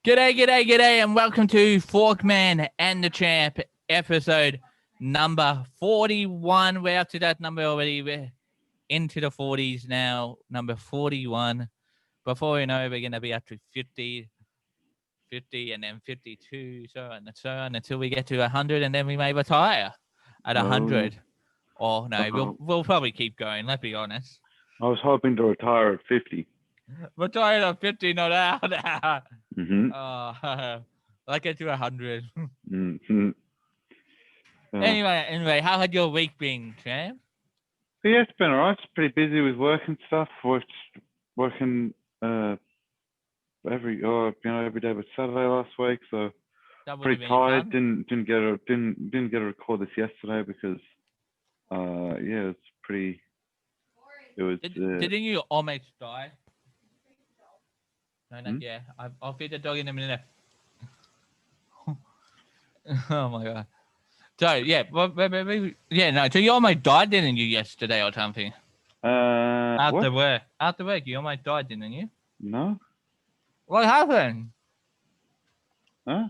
G'day, and welcome to Forkman and the Champ, episode number 41. We're up to that number already. We're into the 40s now, number 41. Before we know it, we're going to be up to 50, and then 52, so on and so on, until we get to 100, and then we may retire at 100. Or no, we'll probably keep going, let's be honest. I was hoping to retire at 50. Retire at 50, not out. Mm-hmm. Let's get to 100. Mm-hmm. Anyway, how had your week been, Champ? Yeah, it's been alright. It's pretty busy with work and stuff. Working every day but Saturday last week, so pretty tired. Didn't get to record this yesterday because it's pretty. It was. Didn't you almost die? No, yeah. I'll feed the dog in a minute. Oh my god. So yeah, so you almost died, didn't you, yesterday or something? After work, you almost died, didn't you? No. What happened? Huh?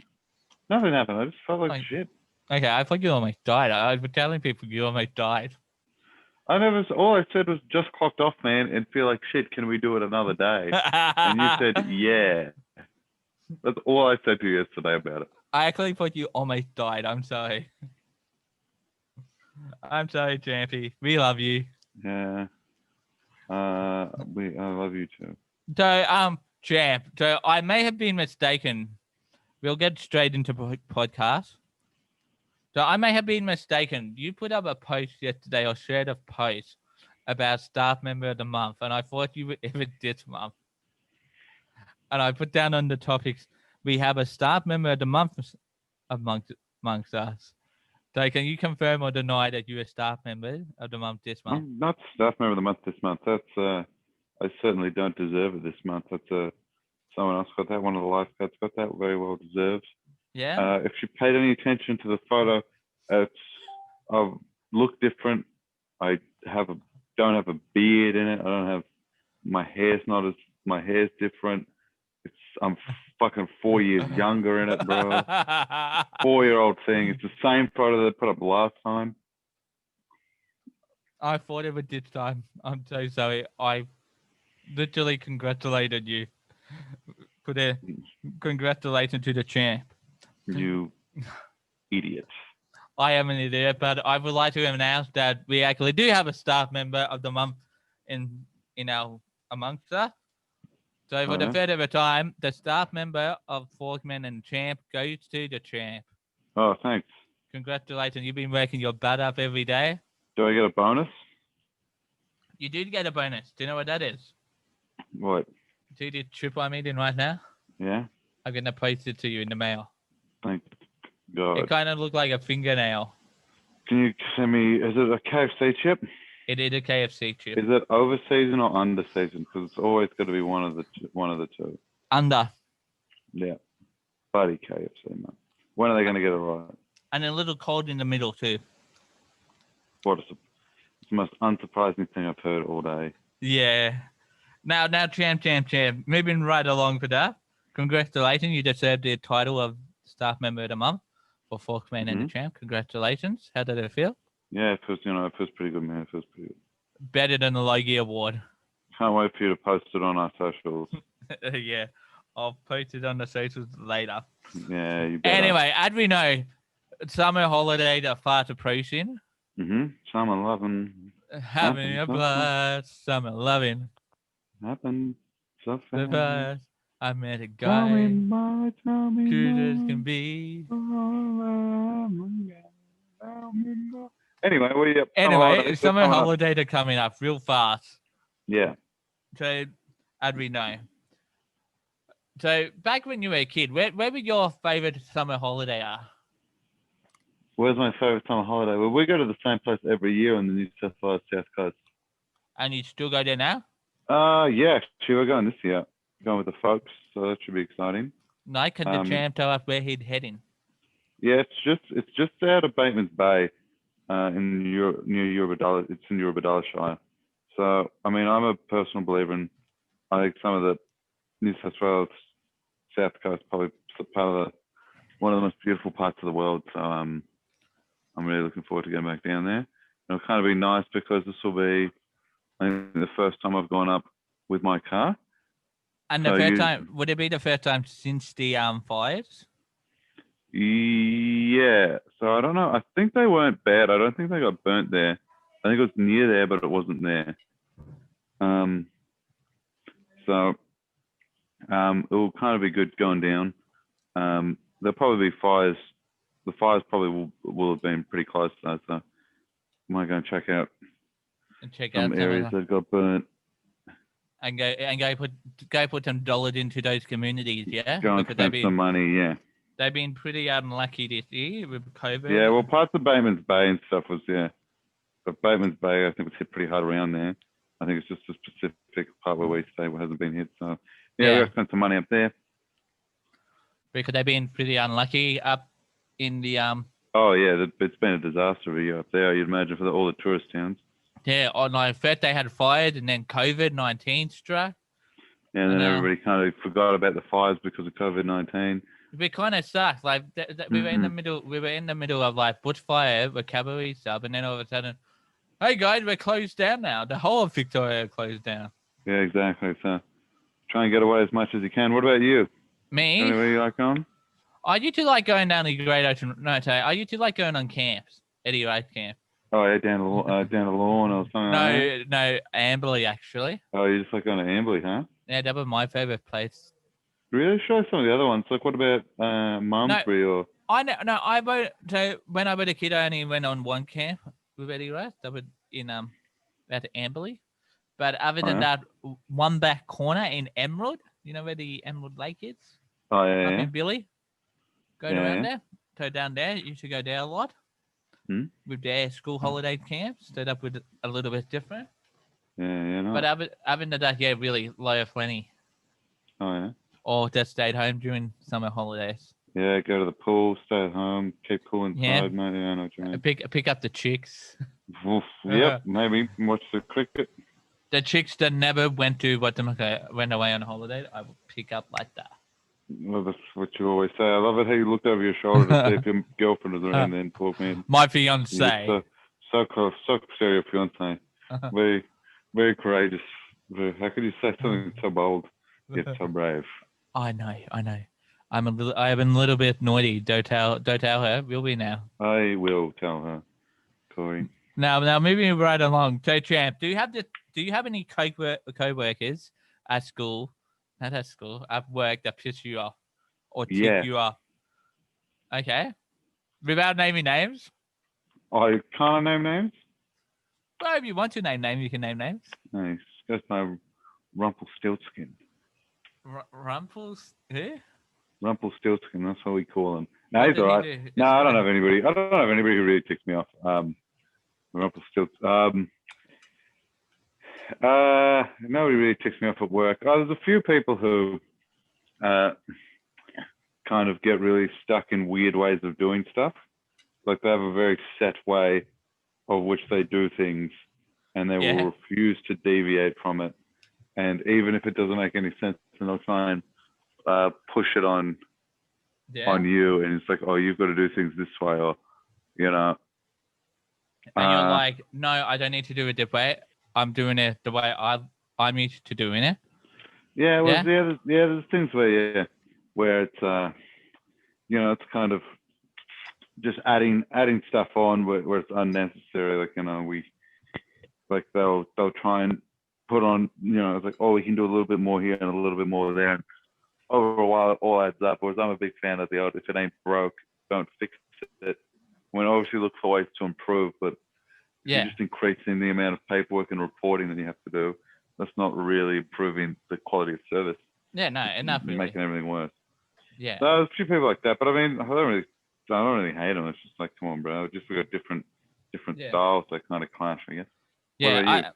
Nothing happened. I just felt like shit. Okay, I thought you almost died. I was telling people you almost died. All I said was just clocked off, man, and feel like shit. Can we do it another day? And you said, yeah. That's all I said to you yesterday about it. I actually thought you almost died. I'm sorry. I'm sorry, Champy. We love you. Yeah. I love you too. So, Champ. So I may have been mistaken. We'll get straight into podcast. So I may have been mistaken. You put up a post yesterday or shared a post about staff member of the month, and I thought you would it this month. And I put down on the topics, we have a staff member of the month amongst us. So can you confirm or deny that you're a staff member of the month this month? I'm not staff member of the month this month. That's I certainly don't deserve it this month. That's someone else got that. One of the lifeguards got that. Very well deserved. Yeah. If you paid any attention to the photo, I look different. I don't have a beard in it. I don't have my hair's different. I'm fucking 4 years younger in it, bro. 4-year-old thing. It's the same photo they put up last time. I thought it would this time. I'm so sorry. I literally congratulated you. Put a congratulations to the champ. You idiot. I am an idiot, but I would like to announce that we actually do have a staff member of the month in our amongst us. So for the third of a time, the staff member of Forkman and Champ goes to the champ. Oh, thanks. Congratulations. You've been working your butt up every day. Do I get a bonus? You did get a bonus. Do you know what that is? What? See the trip I'm eating right now? Yeah. I'm going to post it to you in the mail. Thank God. It kind of looked like a fingernail. Can you send me, is it a KFC chip? It is a KFC chip. Is it over season or under season? Because it's always got to be one of the two. Under. Yeah. Bloody KFC, man. When are they going to get it right? And a little cold in the middle too. It's the most unsurprising thing I've heard all day. Yeah. Now, champ. Moving right along for that. Congratulations. You deserve the title of staff member of the month for Forkman and the Champ. Congratulations. How did it feel? Yeah, it feels pretty good, man. It feels pretty good. Better than the Logie Award. Can't wait for you to post it on our socials. Yeah, I'll post it on the socials later. Yeah, you better. Anyway, as we know, summer holidays are fast approaching. Summer loving. Having a blast. Summer loving. Happened so fast. I met a guy. Cruisers can be. Anyway, what are you up? Summer holidays are coming up real fast. Yeah. So, as we know. So, back when you were a kid, where was your favorite summer holiday at? Where's my favorite summer holiday? Well, we go to the same place every year on the New South Wales South Coast. And you still go there now? Yeah, actually, we're going this year. Going with the folks, so that should be exciting. No, can the champ tell us where he'd heading? Yeah, it's just out of Bateman's Bay, near Eurobodalla. It's in Eurobodalla Shire. So, I mean, I'm a personal believer in. I think some of the New South Wales South Coast, probably part of one of the most beautiful parts of the world. So I'm really looking forward to getting back down there. It'll kind of be nice because this will be, I think, the first time I've gone up with my car. And the first time, would it be the first time since the fires? Yeah. So I don't know. I think they weren't bad. I don't think they got burnt there. I think it was near there, but it wasn't there. So it will kind of be good going down. There'll probably be fires. The fires probably will have been pretty close to that. So I might go and check out some areas that got burnt. And go put some dollars into those communities, yeah. Go and spend some money, yeah. They've been pretty unlucky this year with COVID. Yeah, well, parts of Bateman's Bay and stuff was but Bateman's Bay I think was hit pretty hard around there. I think it's just a specific part where we stay hasn't been hit. So yeah, we got to spend some money up there. Because they've been pretty unlucky up in the Oh yeah, it's been a disaster for you up there. You'd imagine for all the tourist towns. Yeah, on like first they had fires and then COVID-19 struck. Yeah, and then everybody kind of forgot about the fires because of COVID-19. It kind of sucked. Like we were in the middle. We were in the middle of like bushfire, recovery stuff, and then all of a sudden, hey guys, we're closed down now. The whole of Victoria closed down. Yeah, exactly. So try and get away as much as you can. What about you? Me? Anywhere you like going? I used to like going down the Great Ocean. No, I used to like going on camps. Eddie Rice camp. Oh yeah, down the lawn or something. No, Amberley actually. Oh, you just like going to Amberley, huh? Yeah, that was my favorite place. Really? Show some of the other ones. Like, what about Malmesbury or? I know. No, so when I was a kid, I only went on one camp with Eddie Rice. That was in at Amberley. But other than that, one back corner in Emerald. You know where the Emerald Lake is? Oh yeah. Up in Billy. Going around there. So down there, you should go there a lot. With their school holiday camps, set up with a little bit different. Yeah. No. But other than that, yeah, really low plenty. Oh yeah. Or just stayed home during summer holidays. Yeah, go to the pool, stay at home, keep cool inside, mate. Yeah, I know what you mean. Pick up the chicks. Yep, maybe watch the cricket. The chicks that never went away on holiday, I will pick up like that. Well, that's what you always say. I love it how you looked over your shoulder to see if your girlfriend was around and talk me. My fiance. So close, so serious fiance. Very, very courageous. How could you say something so bold yet so brave? I know. I am a little bit naughty. Don't tell her. Will we now? I will tell her, Corey. Now moving right along. So Champ, do you have any co-workers at school? Not at school. At work that piss you off or tick you off? Okay. Without naming names. I can't name names. Well, if you want to name names, you can name names. Nice. That's my Rumpelstiltskin. Who? Rumpelstiltskin, that's what we call him. No, he's all right. No, I don't have anybody. I don't have anybody who really ticks me off. Rumpelstiltskin. Nobody really ticks me off at work. There's a few people who kind of get really stuck in weird ways of doing stuff. Like they have a very set way of which they do things, and they will refuse to deviate from it. And even if it doesn't make any sense, they'll try and push it on you, and it's like, oh, you've got to do things this way, or and you're like, no, I don't need to do it this way. I'm doing it the way I'm used to doing it. Yeah, well, there's things where it's it's kind of just adding stuff on where it's unnecessary. Like they'll try and put on, it's like, oh, we can do a little bit more here and a little bit more there. And over a while, it all adds up. Whereas I'm a big fan of the old, if it ain't broke, don't fix it. When obviously look for ways to improve, but you're just increasing the amount of paperwork and reporting that you have to do. That's not really improving the quality of service. Yeah, no, enough. Really. Making everything worse. Yeah. So there's a few people like that, but I mean, I don't really hate them. It's just like, come on, bro. We got different styles that kind of clash, I guess. Yeah.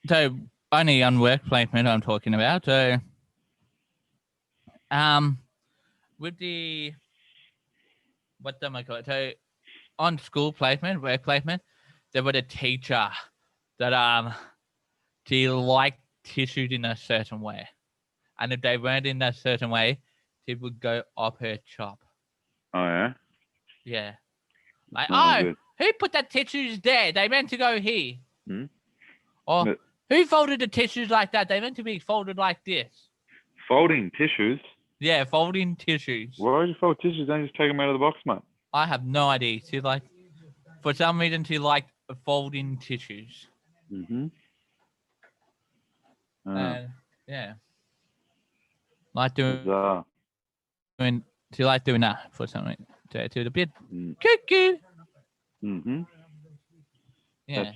So only on work placement I'm talking about. So, with the so on school placement, work placement, there was a teacher that she liked tissued in a certain way. and if they weren't in that certain way, it would go up her chop. Oh yeah. Yeah. Like, Not oh, good. who put that tissues there? They meant to go here. Hmm? Or But who folded the tissues like that? They meant to be folded like this. folding tissues. Yeah, folding tissues. Why would you fold tissues? Don't you just take them out of the box, mate. I have no idea. She like, for some reason, she liked folding tissues. Mm-hmm. And yeah, like doing, Bizarre. she liked doing that for some reason. To the bit Mm. cuckoo. Mm-hmm. Yeah,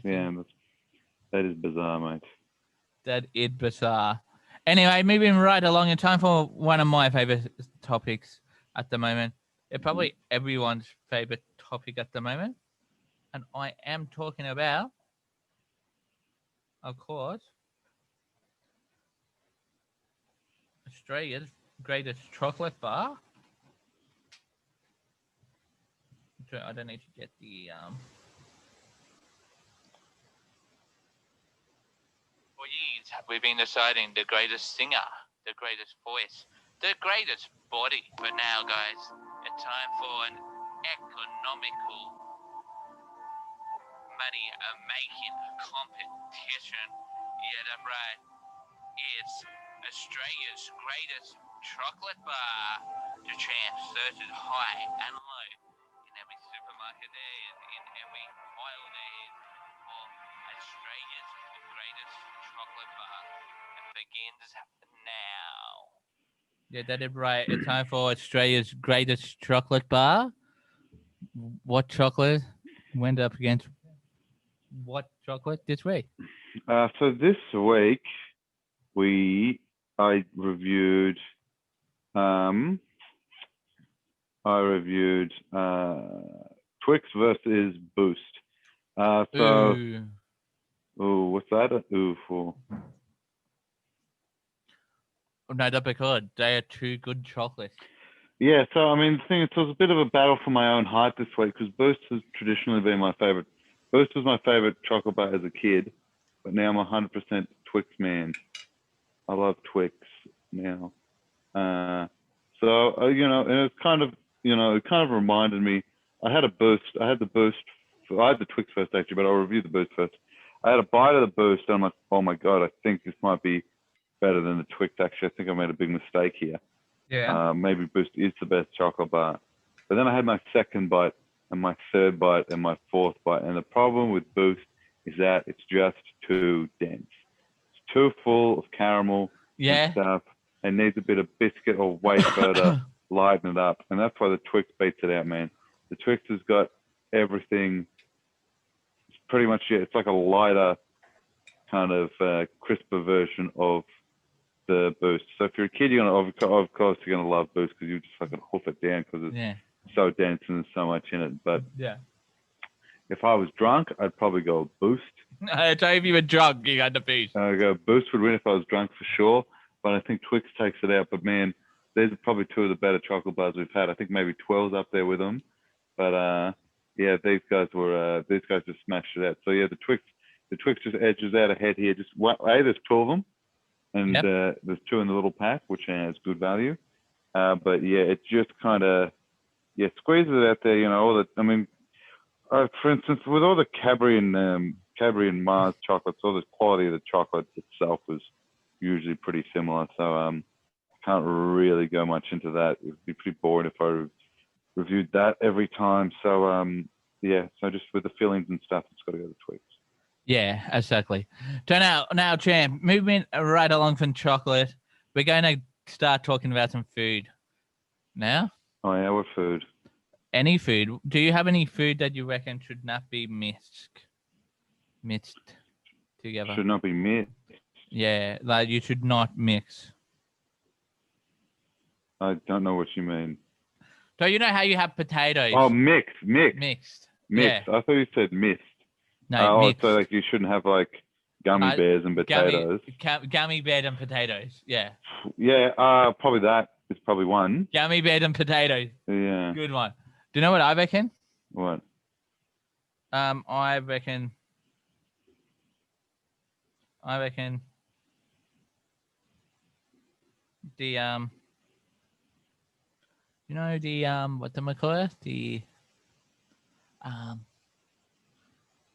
That is bizarre, mate. that is bizarre. Anyway, moving right along in time for one of my favorite topics at the moment. It's probably everyone's favorite topic at the moment. And I am talking about, of course, Australia's greatest chocolate bar. I don't need to get the For years, we've been deciding the greatest singer, the greatest voice, the greatest body. But now, guys, it's time for an economical money-making competition. Yeah, that's right. It's Australia's greatest chocolate bar. The Champ searches high and low in every supermarket there is, in every aisle there is, for Australia's greatest chocolate bar. It begins now. Yeah, that is right. It's time for Australia's greatest chocolate bar. What chocolate went up against what chocolate this week? So this week I reviewed Twix versus Boost. Ooh. What's that? For No, that's because they are two good chocolates. yeah. So I mean, the thing is, it was a bit of a battle for my own heart this week because Boost has traditionally been my favorite. Boost was my favorite chocolate bar as a kid, but now I'm 100% Twix man. I love Twix now. And it's kind of, it kind of reminded me. I had a Boost. I had the Boost. I had the Twix first actually, but I'll review the Boost first. I had a bite of the Boost, and I'm like, oh my god, I think this might be better than the Twix. Actually, I think I made a big mistake here. Yeah. Maybe Boost is the best chocolate bar. But then I had my second bite, and my third bite, and my fourth bite. And the problem with Boost is that it's just too dense. It's too full of caramel and stuff. It needs a bit of biscuit or wafer to lighten it up. And that's why the Twix beats it out, man. The Twix has got everything. It's pretty much it. It's like a lighter, kind of crisper version of the Boost. So if you're a kid, of course you're gonna love Boost because you just fucking hoof it down because it's so dense and there's so much in it. But if I was drunk, I'd probably go Boost. So if you were drunk, you got the Boost. I'd go Boost would win if I was drunk for sure. But I think Twix takes it out. But man, these are probably two of the better chocolate bars we've had. I think maybe 12's up there with them. But yeah, these guys just smashed it out. So yeah, the Twix just edges out ahead here. There's 2 of them, and there's 2 in the little pack, which has good value. But yeah, it just kind of squeezes it out there. For instance, with all the Cadbury and Mars chocolates, all the quality of the chocolate itself was usually pretty similar. So can't really go much into that. It would be pretty boring if I reviewed that every time. So so just with the fillings and stuff, it's got to go to Twix. Yeah, exactly. So now, Champ, moving right along from chocolate, we're going to start talking about some food now. Oh yeah, what food? Any food. Do you have any food that you reckon should not be mixed together? Should not be mixed. Yeah, like you should not mix. I don't know what you mean. So you know how you have potatoes? Oh, mixed. Yeah. I thought you said mixed. No, mixed. So like you shouldn't have like gummy bears and potatoes. Gummy bear and potatoes. Yeah. Yeah. Probably that is probably one. Gummy bear and potatoes. Yeah. Good one. Do you know what I reckon? What? I reckon. the what do I call it? The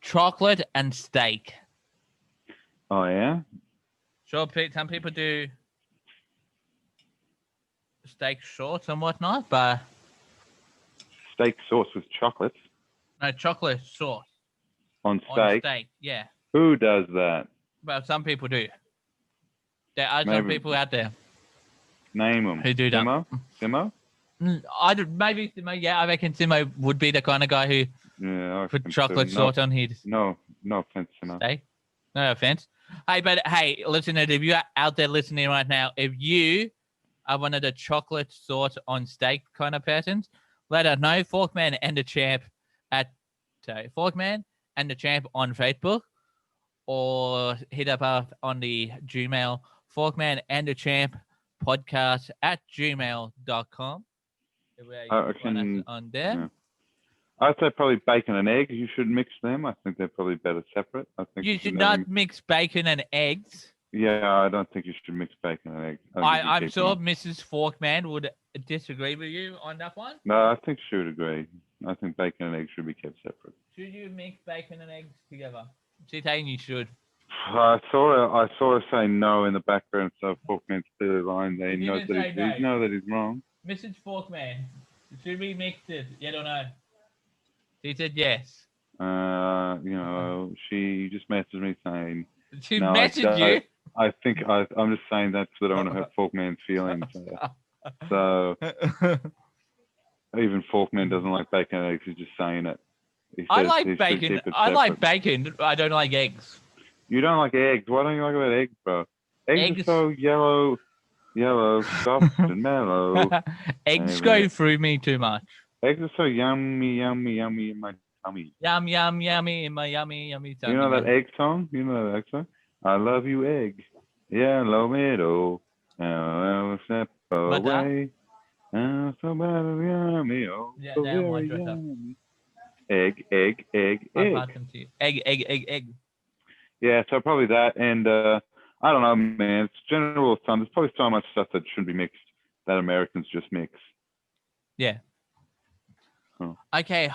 chocolate and steak. Oh yeah. Sure, some people do steak shorts and whatnot, but Steak sauce with chocolate no chocolate sauce on on steak. steak. Yeah, Who does that? well, some people do. There are some Maybe people out there name them. who do that. Simo? Maybe Simo. Yeah, I reckon Simo would be the kind of guy who Yeah, I put reckon chocolate so. sauce on his No offense, Simo. steak. No offense. Hey, but hey, listeners, if you're out there listening right now, if you are one of the chocolate sauce on steak kind of persons, let us know. Forkman and the Champ Forkman and the Champ on Facebook, or hit up on the Gmail, Forkman and the Champ podcast at gmail.com. Where you I can find us reckon. on there. Yeah. I'd say probably bacon and egg. You should mix them. I think they're probably better separate. I think You should not mix bacon and eggs. Yeah, I don't think you should mix bacon and egg. I'm sure Mrs. Forkman would disagree with you on that one. No, I think she would agree. I think bacon and egg should be kept separate. Should you mix bacon and eggs together? She's saying you should. I saw her say no in the background, so Forkman's clearly lying there. He knows that he's wrong. Mrs. Forkman, should we mix it? Yeah or no? She said yes. She just messaged me saying. She messaged you. I think I'm just saying that so that I don't want to hurt Forkman's feelings. So even Forkman doesn't like bacon and eggs. He's just saying it. I like bacon. I like bacon. I don't like eggs. You don't like eggs? Why don't you like about eggs, bro? Eggs are so yellow, soft and mellow. Eggs go through me too much. Eggs are so yummy in my tummy. Yum, yummy in my yummy tummy. You know that egg song? I love you, egg. Yellow middle. Step away. So bad, yummy. Oh, yeah, so now very yummy. Egg. Egg. Yeah, so probably that. And I don't know, man. It's general thumb. There's probably so much stuff that shouldn't be mixed that Americans just mix. Yeah. Oh. Okay.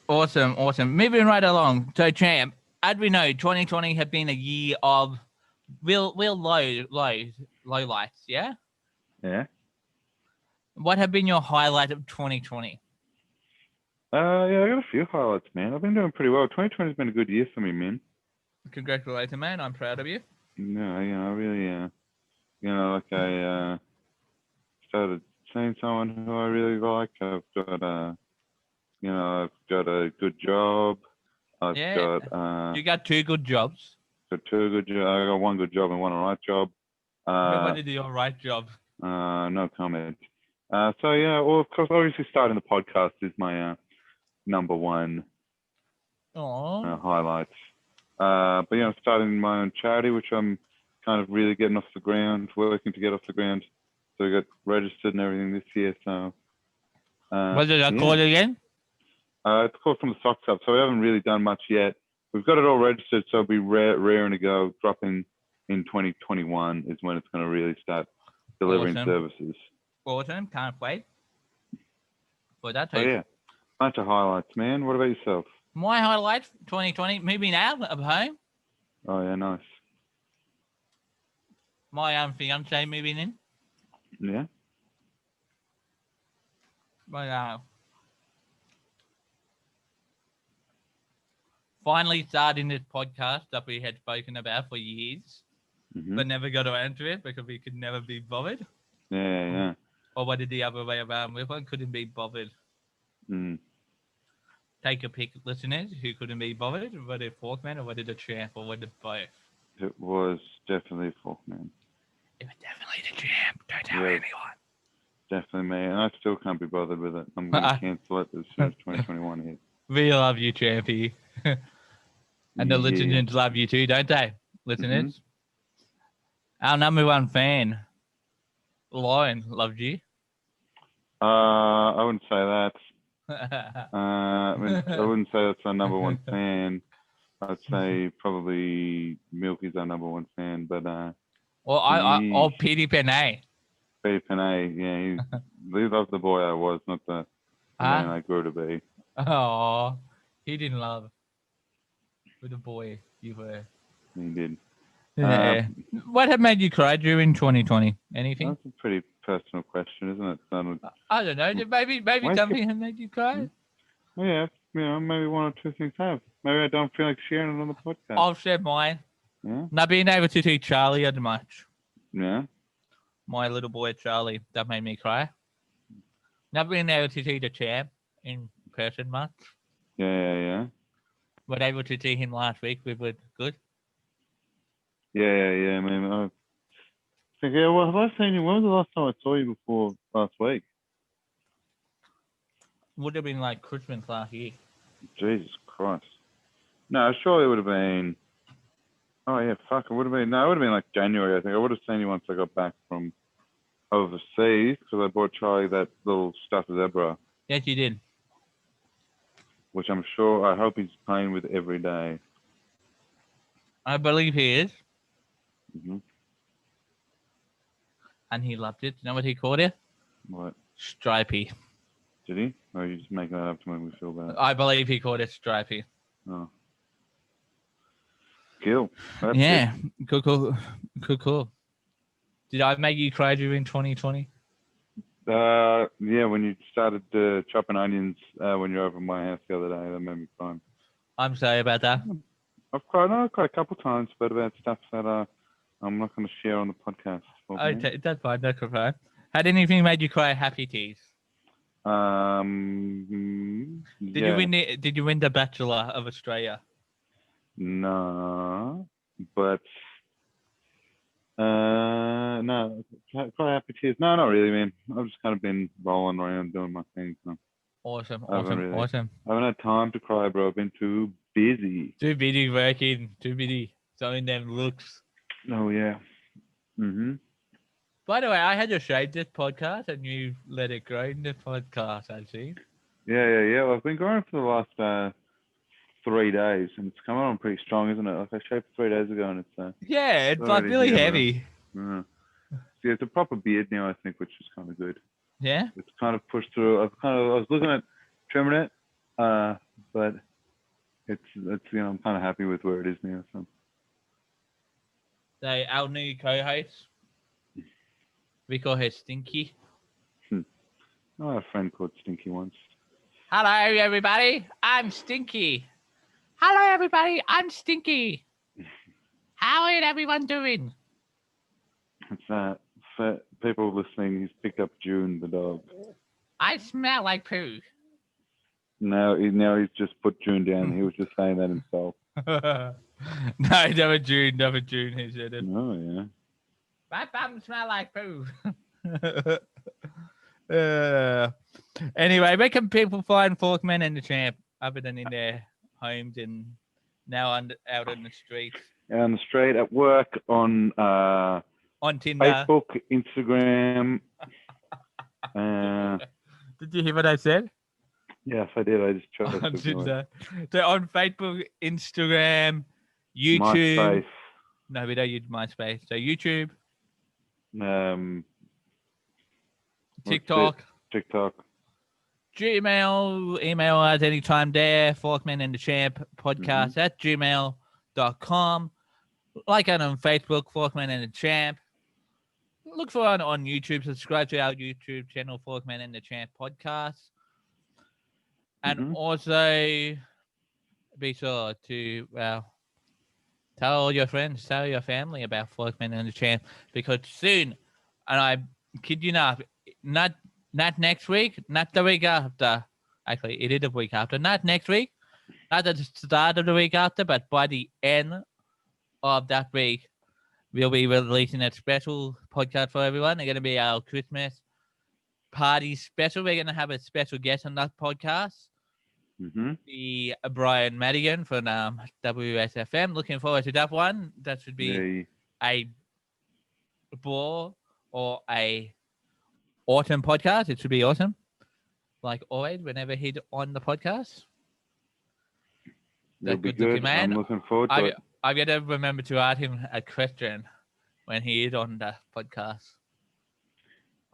Awesome. Moving right along. So, Champ, as we know, 2020 has been a year of real low lights. Yeah. Yeah. What have been your highlight of 2020? Yeah, I got a few highlights, man. I've been doing pretty well. 2020 has been a good year for me, man. Congratulations, man. I'm proud of you. No, I really, I started seeing someone who I really like. I've got a good job. You got two good jobs. I got one good job and one alright job. What is your right job? No comment. So yeah, well, of course, obviously starting the podcast is my number one highlights. But yeah, I'm starting my own charity, which I'm kind of really getting off the ground, working to get off the ground. So I got registered and everything this year. So what is that called again? It's called From the Socks Up. So we haven't really done much yet. We've got it all registered, so it'll be raring to go. Dropping in 2021 is when it's going to really start delivering services. Awesome. Can't wait for that too. Oh yeah, bunch of highlights, man. What about yourself? My highlight 2020, moving out of home. Oh yeah, nice. My fiance moving in. Yeah. But finally starting this podcast that we had spoken about for years, but never got around to it because we could never be bothered. Yeah. Or what did the other way around? We couldn't be bothered. Take a pick, listeners, who couldn't be bothered. Was it Forkman or was it the Champ or was it both? It was definitely Forkman. It was definitely the Champ. Don't tell anyone. Definitely me. And I still can't be bothered with it. I'm going to cancel it as soon as 2021 hits. We love you, Champy. And the listeners love you too, don't they? Listeners. Our number one fan, Lauren, loved you. I wouldn't say that. I wouldn't say that's our number one fan. I'd say probably Milky's our number one fan, but Or Yeesh. Petey Panay. Peter Panay, yeah, he loved the boy I was, not the man Huh? I grew to be. Oh, he didn't love the boy you were. He did. Yeah. What had made you cry during 2020? Anything? That's a pretty personal question, isn't it? Son? I don't know. Maybe Why something had made you cry. Yeah, maybe one or two things have. Maybe I don't feel like sharing it on the podcast. I'll share mine. Yeah, Not being able to see Charlie as much. yeah. My little boy Charlie, that made me cry. Not being able to see the champ in person much. Yeah. But able to see him last week, we were good. Yeah. Man, I think, yeah. Well, have I seen you? When was the last time I saw you before last week? Would have been like Christmas last year. Jesus Christ. No, surely it would have been. Oh yeah, fuck. It would have been. No, it would have been like January. I think I would have seen you once I got back from overseas because I bought Charlie that little stuffed zebra, Yes, you did. which I'm sure. I hope he's playing with every day. I believe he is. Mm-hmm. And he loved it. You know what he called it? What? Stripey. Did he? Or are you just making that up to make me feel bad? I believe he called it Stripey. Oh. Cool. That's Yeah. Cool. Did I make you cry during 2020? Yeah, when you started chopping onions when you're over at my house the other day, that made me cry. I'm sorry about that. I've cried a couple times, but about stuff that I'm not going to share on the podcast. Okay, that's fine. That's fine. Had anything made you cry? Happy tears. Did you win? Did you win the Bachelor of Australia? No, but no, quite happy tears. No, not really, man. I've just kind of been rolling around doing my thing. So Awesome. I haven't had time to cry, bro. I've been too busy. Too busy working. Too busy showing them looks. Oh yeah. Mhm. By the way, I had to shave this podcast, and you let it grow in the podcast. I see. Yeah. Well, I've been growing for the last 3 days, and it's coming on pretty strong, isn't it? Like I shaved 3 days ago, and it's Yeah, it's like really heavy. Yeah, it's a proper beard now, I think, which is kind of good. Yeah. It's kind of pushed through. I was looking at trimming it, but it's I'm kind of happy with where it is now. So. Our new co-host, we call her Stinky. I had a friend called Stinky once. Hello, everybody. I'm Stinky. Hello, everybody. I'm Stinky. How is everyone doing? It's for people listening. He's picked up June the dog. I smell like poo. Now he's just put June down. He was just saying that himself. No, never June. He said it. Oh yeah. My bum smell like poo. Anyway, where can people find Forkman and the Champ other than in their homes and now out on the streets? On the street, at work, on Tinder, Facebook, Instagram. Did you hear what I said? Yes, I did. I just chose on Tinder. So on Facebook, Instagram, YouTube. MySpace. No, we don't use MySpace. So YouTube. TikTok. Gmail, email us anytime there. Forkman and the Champ podcast at gmail.com. Like it on Facebook, Forkman and the Champ. Look for it on YouTube. Subscribe to our YouTube channel, Forkman and the Champ podcast. And also be sure to, tell all your friends, tell your family about Forkman and the Champ, because soon, and I kid you not next week, not the week after. Actually, it is the week after. Not next week, not at the start of the week after, but by the end of that week, we'll be releasing a special podcast for everyone. It's going to be our Christmas party special. We're going to have a special guest on that podcast. The Brian Madigan from WSFM. Looking forward to that one. That should be a ball or a autumn podcast. It should be awesome. Like always, whenever he's on the podcast. That's good looking man. I'm looking forward to it. I've got to remember to ask him a question when he is on the podcast.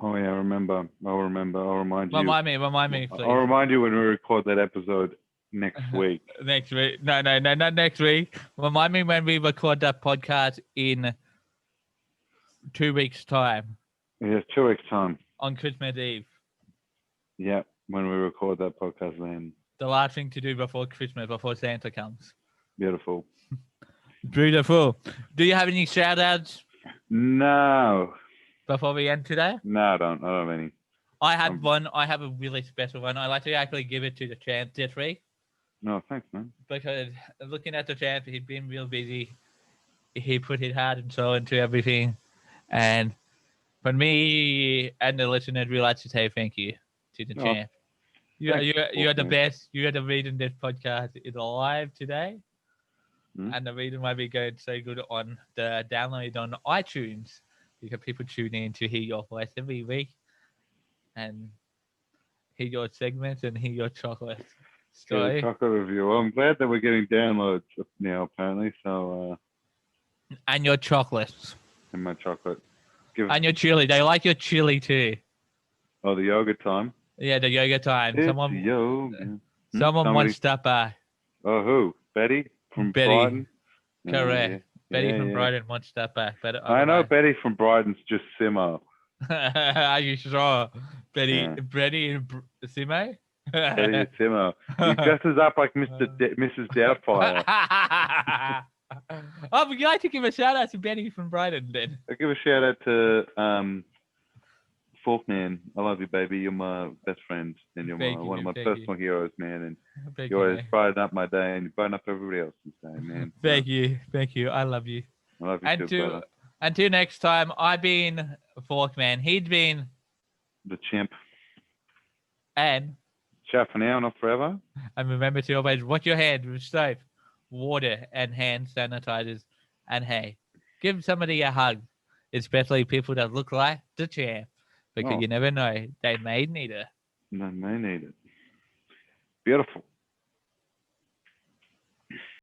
Oh yeah, I remember. I'll remember. I'll remind you. Remind me, I'll please. remind you when we record that episode next week. Next week. No, not next week. Remind me when we record that podcast in 2 weeks' time Yeah, 2 weeks time. on Christmas Eve. Yeah, when we record that podcast then. The last thing to do before Christmas, before Santa comes. Beautiful. Beautiful. Do you have any shout outs No. before we end today? No, I don't have any. I had one. I have a really special one. I like to actually give it to the champ this week No, thanks, man. because looking at the champ, he'd been real busy. He put his heart and soul into everything. And for me and the listeners, we like to say thank you to the Oh, champ. You are the Forkman. best. You are the reason this podcast is alive today. Hmm? And the reason why we go so good on the download on iTunes, because people tune in to hear your voice every week and hear your segments and hear your chocolate Yeah, story chocolate review. Well, I'm glad that we're getting downloads now, apparently. So, and your chocolates and my chocolate. Give and your chili. They like your chili too. Oh, the yoga time. Yeah, the yoga time. It's Someone yoga. someone wants that back. Oh, who? Betty from Betty. Brighton. Correct. Yeah, Betty yeah, from yeah. Brighton wants that back. But I know Betty from Brighton's just Simo. Are you sure? Betty, Yeah. Betty and Sime? Betty is Simo. He dresses up like Mrs. Doubtfire. Oh, would you like to give a shout out to Betty from Brighton then? I'll give a shout out to Forkman. I love you, baby. You're my best friend, and you're Thank one of you, my thank personal heroes, man. And Thank you always man. brighten up my day, and you brighten up everybody else's day, man. Thank you. I love you. I love you And too, brother. until next time, I've been Forkman. He'd been The champ. and Ciao for now, not forever. and remember to always wash your hands with soap, water, and hand sanitizers. And hey, give somebody a hug, especially people that look like the champ, because Oh. you never know, they may need it. No, may need it. Beautiful.